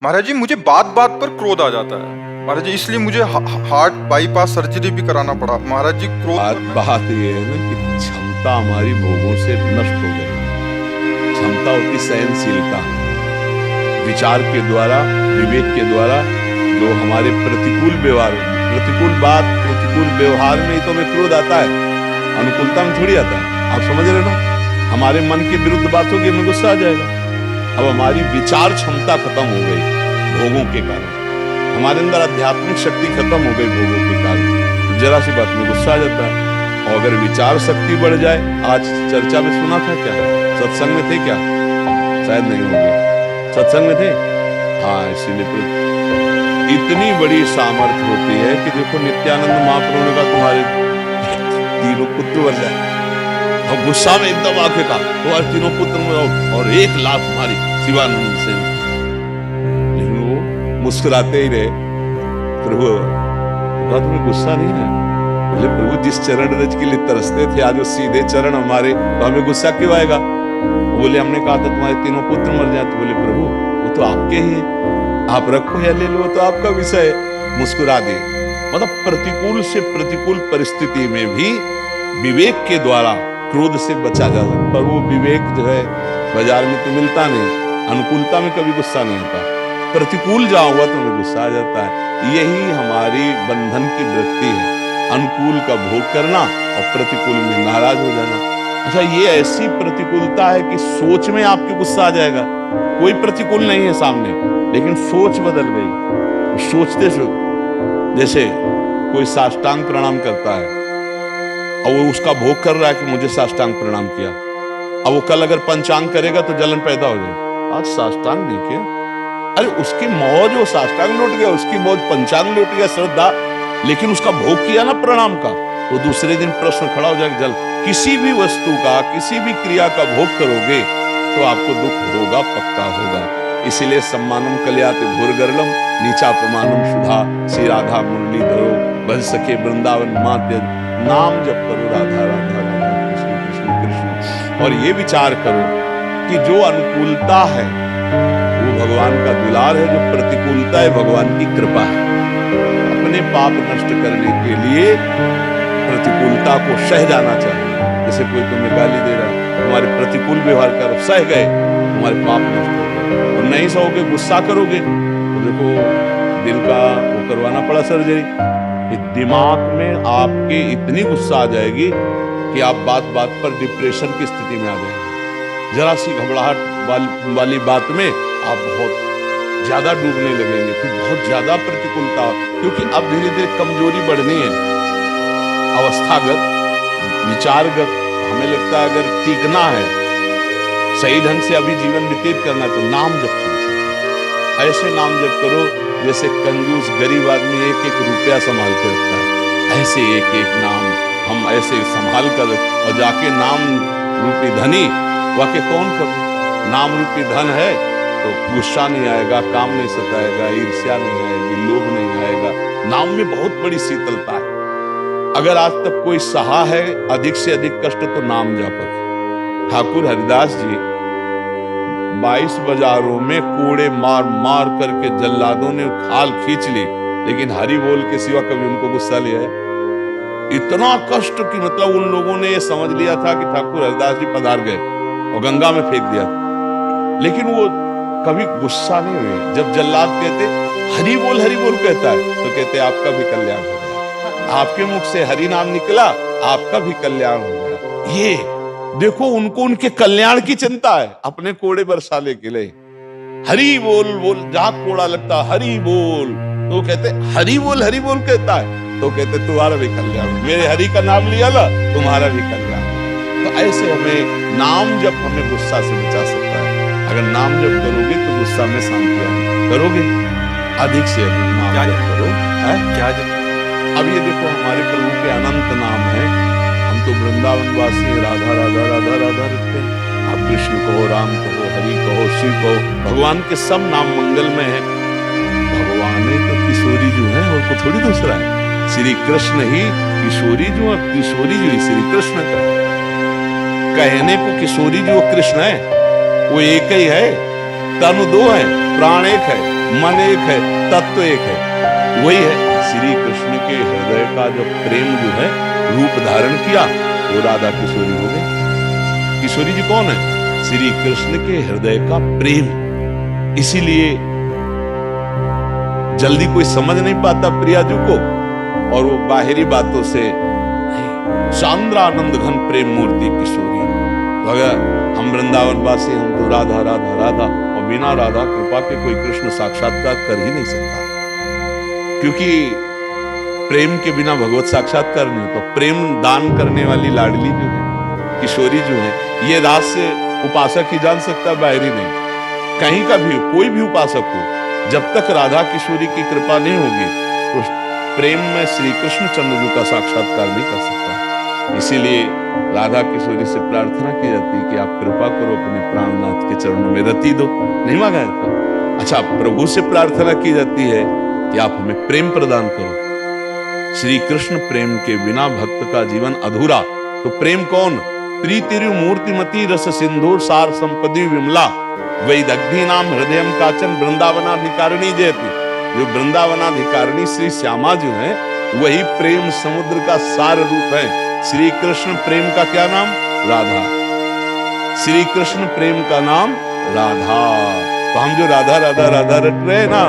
महाराज जी मुझे बात बात पर क्रोध आ जाता है महाराज जी, इसलिए मुझे हार्ट बाईपास सर्जरी भी कराना पड़ा महाराज जी। क्रोध बात ये है ना कि क्षमता हमारी भोगों से नष्ट हो गई। क्षमता होती सहनशीलता, विचार के द्वारा, विवेक के द्वारा जो हमारे प्रतिकूल व्यवहार, प्रतिकूल बात, प्रतिकूल व्यवहार में ही तो हमें क्रोध आता है, अनुकूलता में थोड़ी आता है। आप समझ रहे ना, हमारे मन के विरुद्ध बात होगी हमें गुस्सा आ जाएगा। अब हमारी विचार क्षमता खत्म हो गई भोगों के कारण, हमारे अंदर आध्यात्मिक शक्ति खत्म हो गई भोगों के कारण, तो जरा सी बात में गुस्सा आ जाता है। और अगर विचार शक्ति बढ़ जाए, आज चर्चा में सुना था क्या, सत्संग में थे क्या, शायद नहीं होंगे, सत्संग में थे, हाँ, इसीलिए इतनी बड़ी सामर्थ्य होती है कि देखो नित्यानंद महाप्रभु ने कहा तुम्हारे तीनों पुत्र मर जाए, और गुस्सा में एकदम आके कहा तुम्हारे तीनों पुत्र में और 1 लाख तुम्हारी शिवानंद से। लेकिन वो मुस्कुराते ही रहे। प्रभु कहा तुम्हें गुस्सा नहीं है? बोले प्रभु जिस चरण रज के लिए तरसते थे आज वो सीधे चरण हमारे, तो हमें गुस्सा क्यों आएगा? बोले हमने कहा था तुम्हारे तीनों पुत्र मर जाए, तो बोले प्रभु वो तो आपके ही है, आप रखो या ले लो, तो आपका विषय है। मुस्कुरा दिए। मतलब प्रतिकूल से प्रतिकूल परिस्थिति में भी विवेक के द्वारा क्रोध से बचा जा सकता, पर वो विवेक जो है बाजार में तो मिलता नहीं। अनुकूलता में कभी गुस्सा नहीं आता, प्रतिकूल जहां हुआ तो हमें गुस्सा आ जाता है। यही हमारी बंधन की वृत्ति है, अनुकूल का भोग करना और प्रतिकूल में नाराज हो जाना। अच्छा, ये ऐसी प्रतिकूलता है कि सोच में आपके गुस्सा आ जाएगा। कोई प्रतिकूल नहीं है सामने, लेकिन सोच बदल गई। सोचते जैसे कोई साष्टांग प्रणाम करता है और वो उसका भोग कर रहा है कि मुझे साष्टांग प्रणाम किया, अब वो कल अगर पंचांग करेगा तो जलन पैदा हो जाए, आज साष्टांग नहीं किया, अरे उसकी मौज वो साष्टांग लौट गया, उसकी मौज पंचांग लौट गया, श्रद्धा, लेकिन उसका भोग किया ना प्रणाम का, तो दूसरे दिन प्रश्न खड़ा हो जाएगा। जल किसी भी वस्तु का, किसी भी क्रिया का भोग करोगे तो आपको दुख होगा, पक्का होगा। इसीलिए सम्मानम कल्याते भूर्गर्लम नीचापमानम सुधा, श्री राधा मुरली धरो बज सके वृंदावन माते, नाम जप करो राधा राधा राधा कृष्ण कृष्ण कृष्ण। और ये विचार करो कि जो अनुकूलता है वो भगवान का दुलार है, जो प्रतिकूलता है भगवान की कृपा है। अपने पाप नष्ट करने के लिए प्रतिकूलता को सह जाना चाहिए। जैसे कोई तुम्हें गाली दे रहा है, तुम्हारे प्रतिकूल व्यवहार कर सह गए, तुम्हारे पाप नष्ट हो गए। और नहीं सहोगे, गुस्सा करोगे, तो देखो दिल का वो करवाना पड़ा सर्जरी। दिमाग में आपके इतनी गुस्सा आ जाएगी कि आप बात बात पर डिप्रेशन की स्थिति में आ जाएंगे। जरा सी घबराहट वाली बात में आप बहुत ज्यादा डूबने लगेंगे, फिर बहुत ज्यादा प्रतिकूलता, क्योंकि अब धीरे धीरे कमजोरी बढ़नी है, अवस्थागत, विचारगत। हमें लगता है अगर टीकना है, सही ढंग से अभी जीवन व्यतीत करना, तो नाम जप करो। ऐसे नाम जप करो जैसे कंजूस गरीब आदमी 1-1 रुपया संभाल के रखता है, ऐसे 1-1 नाम हम ऐसे संभाल कर, और जाके नाम रूपी धनी वाके कौन कभी, नाम रूपी धन है तो गुस्सा नहीं आएगा, काम नहीं सताएगा, ईर्ष्या नहीं आएगी, लोभ नहीं आएगा। नाम में बहुत बड़ी शीतलता है। अगर आज तक कोई सहा है अधिक से अधिक कष्ट, तो नाम जापक। ठाकुर हरिदास जी 22 बाजारों में कोड़े मार मार करके जल्लादों ने खाल खींच ली, लेकिन हरि बोल के सिवा कभी उनको गुस्सा लिया है? इतना कष्ट कि मतलब उन लोगों ने ये समझ लिया था कि ठाकुर हरिदास जी पधार गए और गंगा में फेंक दिया था, लेकिन वो कभी गुस्सा नहीं हुए। जब जल्लाद कहते हरि बोल कहता है, तो कहते आपका भी कल्याण हो गया, आपके मुख से हरि नाम निकला, आपका भी कल्याण हो गया। ये देखो, उनको उनके कल्याण की चिंता है, अपने कोड़े बरसाने के लिए हरि बोल बोल, जहां कोड़ा लगता हरि बोल, तो कहते हरि बोल कहता है, तो कहते तुम्हारा भी कल्याण, मेरे हरि का नाम लिया ना, तुम्हारा भी कल्याण। तो ऐसे हमें नाम जब हमें गुस्सा से बचा सकता है। अगर नाम जब करोगे तो गुस्सा में शांति आएगी, करोगे अधिक से अधिक नाम जब करो। क्या अब ये देखो हमारे प्रभु के अनंत नाम है, हम तो वृंदावन वासी हैं, राधा राधा राधा राधा रखते हैं। आप कृष्ण कहो, राम कहो, हरि कहो, शिव कहो, भगवान के सब नाम मंगलमय है। भगवान ही तो किशोरी जो है, और को थोड़ी दूसरा है। श्री कृष्ण ही किशोरी जो है, किशोरी जो श्री कृष्ण का कहने को किशोरी जो कृष्ण है, वो एक ही है, तनु 2 है, प्राण 1 है। मन एक है, तत्व एक है, वही है श्री कृष्ण के हृदय का जो प्रेम जो है रूप धारण किया, वो राधा किशोरी हो गई। किशोरी जी कौन है? श्री कृष्ण के हृदय का प्रेम। इसीलिए जल्दी कोई समझ नहीं पाता प्रियाजू को, और वो बाहरी बातों से शांद्र आनंद घन प्रेम मूर्ति किशोरी। तो अगर हम वृंदावन वासी, हम तो राधा राधा राधा, और बिना राधा कृपा के कोई कृष्ण साक्षात्कार कर ही नहीं सकता, क्योंकि प्रेम के बिना भगवत साक्षात्कार नहीं। तो प्रेम दान करने वाली लाडली जो है, किशोरी जो है, ये रास से उपासक ही जान सकता, बाहरी नहीं। कहीं का भी कोई भी उपासक हो, जब तक राधा किशोरी की कृपा नहीं होगी तो प्रेम में श्री कृष्ण चंद्र जी का साक्षात्कार नहीं कर सकता। इसीलिए राधा किशोरी से प्रार्थना की जाती है कि आप कृपा करो, अपने प्राणनाथ के चरणों में रति दो। नहीं मांगा जाता। अच्छा, प्रभु से प्रार्थना की जाती है कि आप हमें प्रेम प्रदान करो। श्री कृष्ण प्रेम के बिना भक्त का जीवन अधूरा। तो प्रेम कौन? प्रीतिरु मूर्तिमती रस सिंधु सार संपदि विमला वैदग्धी नाम हृदय काचन वृंदावनाधिकारिणी जयती। जो वृंदावनाधिकारिणी श्री श्यामा जो है, वही प्रेम समुद्र का सार रूप है। श्री कृष्ण प्रेम का क्या नाम? राधा। श्री कृष्ण प्रेम का नाम राधा। तो हम जो राधा राधा राधा रट रहे हैं ना,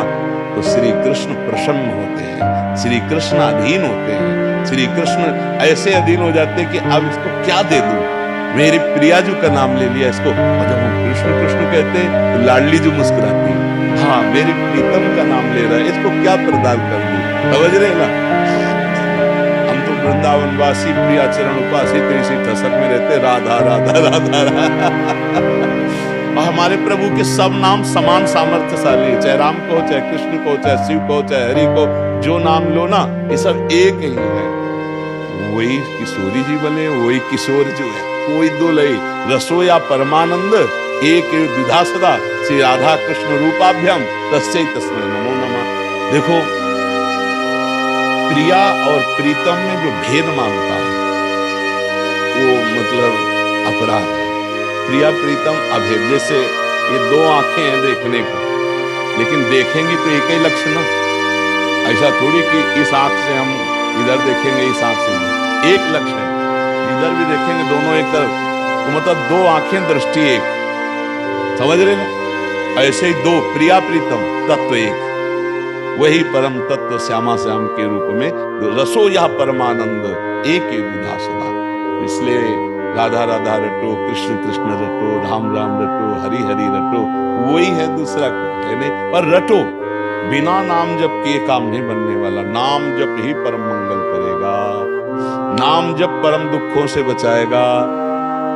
तो श्री कृष्ण प्रसन्न होते हैं, श्री कृष्ण अधीन होते हैं। श्री कृष्ण ऐसे अधीन हो जाते हैं कि अब इसको क्या दे दूं। मेरी प्रियाजू का नाम ले लिया इसको, और जब हम कृष्ण कृष्ण कहते हैं तो लाडली जो मुस्कुराती है, हाँ मेरी प्रीतम का नाम ले रहा है, इसको क्या प्रदान कर दूं। समझ रहे ना? हम तो वृंदावन वासी प्रिया चरण उपासी इसी ठसक में रहते, राधा राधा राधा राधा। और हमारे प्रभु के सब नाम समान सामर्थ्यशाली है, चाहे राम को, चाहे कृष्ण को, चाहे शिव को, चाहे हरि को, जो नाम लो ना, ये सब एक ही है। वही किशोरी जी बने, वही किशोर जो है, कोई दो लई रसो या परमानंद एक विधा सदा श्री राधा कृष्ण रूपाभ्याम तस्यै तस्मै नमो नमः। देखो, प्रिया और प्रीतम में जो भेद मानता है वो मतलब अपराध है। प्रिया प्रीतम अभेद। जैसे ये दो आंखें हैं देखने को, लेकिन देखेंगी तो एक ही लक्ष्य ना। ऐसा थोड़ी कि इस आंख से हम इधर देखेंगे, इस आंख से एक लक्ष्य है, इधर भी देखेंगे, दोनों एक तरफ। तो मतलब दो आंखें, दृष्टि एक। समझ रहे ना? ऐसे ही दो, प्रिया प्रीतम, तत्व एक। वही परम तत्व श्यामा श्याम के रूप में रसो या परमानंद एक विधा सदा। इसलिए राधा राधा रटो, कृष्ण कृष्ण रटो, राम राम रटो, हरि हरि रटो, वही है, दूसरा है नहीं। पर रटो, बिना नाम जप के काम नहीं बनने वाला। नाम जप ही परम मंगल करेगा, नाम जप परम दुखों से बचाएगा।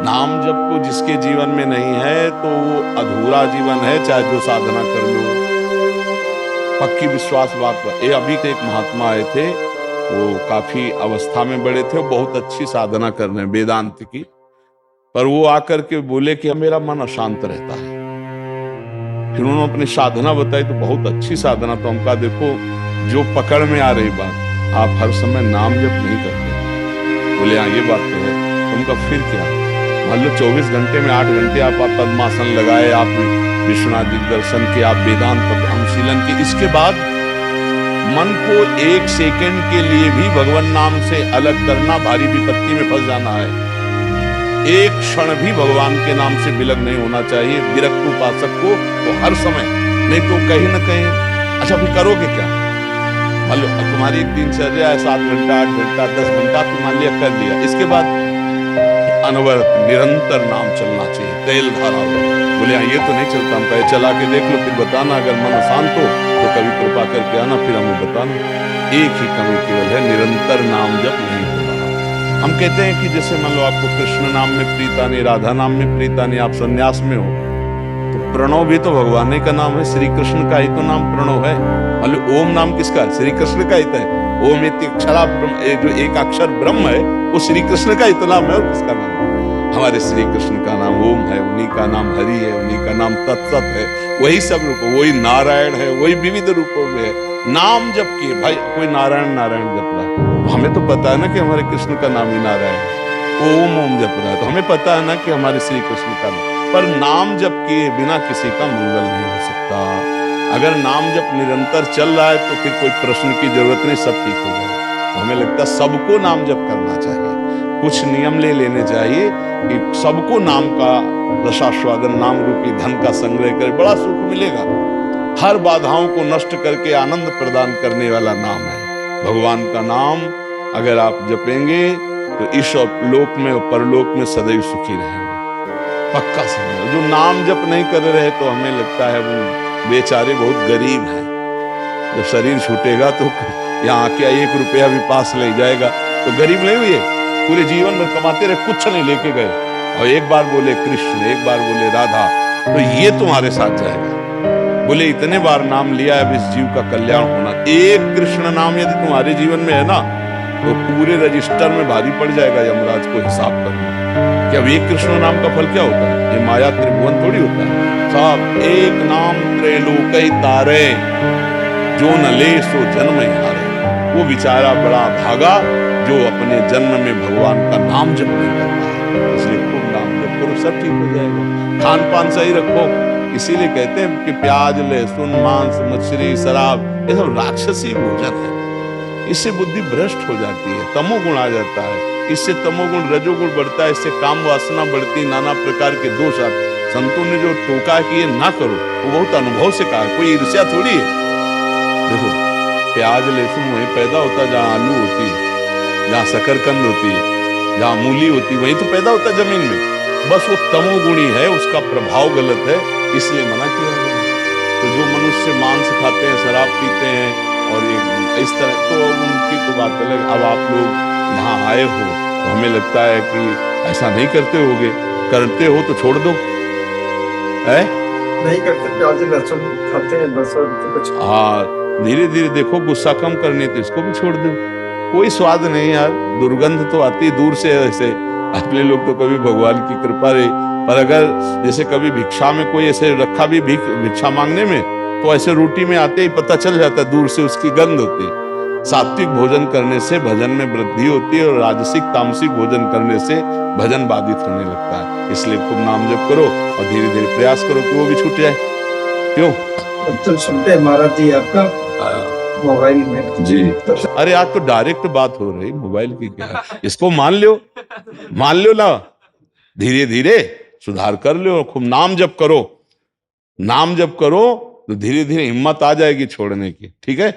नाम जप को जिसके जीवन में नहीं है तो वो अधूरा जीवन है, चाहे जो साधना कर लो। पक्की विश्वास बात। ये अभी के एक महात्मा आए थे, वो काफी अवस्था में बड़े थे, वो बहुत अच्छी साधना कर रहे हैं वेदांत की। पर वो आकर के बोले कि मेरा मन अशांत रहता है। फिर उन्होंने अपनी साधना बताई, तो बहुत अच्छी साधना। तो हम कहा देखो, जो पकड़ में आ रही बात, आप हर समय नाम जप नहीं करते। बोले हाँ ये बात तो है। उनका फिर क्या, मान लो 24 घंटे में 8 घंटे आप पद्मासन लगाए, आप विश्वनाथ जी दर्शन के, आप वेदांत अनुशीलन के, इसके बाद मन को एक सेकंड के लिए भी भगवान नाम से अलग करना भारी विपत्ति में फंस जाना है। एक क्षण भी भगवान के नाम से विलग नहीं होना चाहिए विरक्त उपासक को, तो हर समय, नहीं तो कहीं ना कहीं। अच्छा फिर करोगे क्या? मान लो तुम्हारी एक दिनचर्या है 7 घंटा 8 घंटा 10 घंटा, तुम मान लिया कर लिया, इसके बाद अनवरत निरंतर नाम चलना चाहिए, तेल धारा हो। बोले ये तो नहीं चलता, हम कहे चला के देख लो, फिर बताना। अगर मन शांत हो तो कभी कृपा करके आना, फिर हमें बताना। एक ही कमी केवल है, निरंतर नाम जप नहीं हो रहा। हम कहते हैं कि जैसे मान लो आपको कृष्ण नाम में प्रीता नहीं, राधा नाम में प्रीता नहीं, आप संन्यास में हो, तो प्रणव भी तो भगवान का नाम है, श्री कृष्ण का ही तो नाम प्रणव है। मान लो ओम नाम किसका है? श्री कृष्ण का ही तो है। ओम अक्षरा ब्रह्म, जो एक अक्षर ब्रह्म है, वो श्री कृष्ण का ही तो नाम है। और किसका नाम है? हमारे श्री कृष्ण का नाम ओम है, उन्हीं का नाम हरि है, उन्हीं का नाम तत्सत है। वही सब रूप, वही नारायण है, वही विविध रूपों में है। नाम जप किए भाई, कोई नारायण नारायण जप रहा है, तो हमें तो पता है ना कि हमारे कृष्ण का नाम ही नारायण है। ओम ओम जप रहा है तो हमें पता है ना कि हमारे श्री कृष्ण का नाम। पर नाम जप किए बिना किसी का मंगल नहीं हो सकता। अगर नाम जब निरंतर चल रहा है तो फिर कोई प्रश्न की जरूरत नहीं, सब ठीक हो जाएगा। तो हमें लगता है सबको नाम जप करना चाहिए, कुछ नियम ले लेने चाहिए कि सबको नाम का रसास्वादन, नाम रूपी धन का संग्रह करे, बड़ा सुख मिलेगा। हर बाधाओं को नष्ट करके आनंद प्रदान करने वाला नाम है भगवान का नाम। अगर आप जपेंगे तो इस लोक में और परलोक में सदैव सुखी रहेंगे, पक्का समझ। जो नाम जप नहीं कर रहे तो हमें लगता है वो बेचारे बहुत गरीब हैं। जब शरीर छूटेगा तो यहाँ आके 1 रुपया भी पास ले जाएगा तो गरीब नहीं हुए, पूरे जीवन में कमाते रहे, कुछ नहीं लेके गए, और एक बार बोले कृष्ण, एक बार बोले राधा, तो ये तुम्हारे साथ जाएगा। बोले इतने बार नाम लिया है, अब इस जीव का कल्याण होना। एक कृष्ण नाम यदि तुम्हारे जीवन में है ना तो पूरे रजिस्टर में भारी पड़ जाएगा यमराज को हिसाब करना कि अब एक कृष्ण नाम का फल क्या होता है। ये माया त्रिभुवन थोड़ी होता है, सब एक नाम त्रैलोकय तारे, जो न ले सो जन्म हारे। वो बेचारा बड़ा भागा जो अपने जन्म में भगवान का नाम जप नहीं करता। इसलिए खूब नाम जप करो, सब ठीक हो जाएगा। खान पान सही रखो, इसीलिए कहते हैं कि प्याज, लहसुन, मांस, मछली, शराब ये सब राक्षसी भोजन है। इससे बुद्धि भ्रष्ट हो जाती है, तमोगुण आ जाता है, इससे तमोगुण रजोगुण बढ़ता है, इससे काम वासना बढ़ती, नाना प्रकार के दोष आते। संतों ने जो टोका है कि ये ना करो, वो बहुत अनुभव से कहा, कोई ईर्ष्या थोड़ी है। देखो प्याज लहसुन वहीं पैदा होता है जहाँ आलू होती है, जहाँ शकरकंद होती है, जहाँ मूली होती है, वहीं तो पैदा होता है जमीन में। बस वो तमोगुणी है, उसका प्रभाव गलत है, इसलिए मना किया गया। तो जो मनुष्य मांस खाते हैं, शराब पीते हैं और इस तरह, तो उनकी तो बात अलग। अब आप लोग यहाँ आए हो तो हमें लगता है कि ऐसा नहीं करते होगे, करते हो तो छोड़ दो, है नहीं करते, प्याज लहसुन खाते हैं बस, और तो कुछ। हाँ, धीरे धीरे देखो, गुस्सा कम करनी तो इसको भी छोड़ दो, कोई स्वाद नहीं यार, दुर्गंध तो आती है दूर से। ऐसे अपने लोग तो कभी भगवान की कृपा रही, पर अगर जैसे कभी भिक्षा में कोई ऐसे रखा भी भिक्षा मांगने में, तो ऐसे रोटी में आते ही पता चल जाता है, दूर से उसकी गंध होती है। सात्विक भोजन करने से भजन में वृद्धि होती है, और राजसिक तामसिक भोजन करने से भजन बाधित होने लगता है। इसलिए खूब नाम जप करो और धीरे धीरे प्रयास करो कि वो भी छूट जाए। क्यों? तो सुनते हैं महाराज जी आपका मोबाइल में जी। अरे आज तो डायरेक्ट बात हो रही, मोबाइल की क्या, इसको मान लो ना, धीरे धीरे सुधार कर लो। खूब नाम जप करो, नाम जप करो तो धीरे धीरे हिम्मत आ जाएगी छोड़ने की, ठीक है।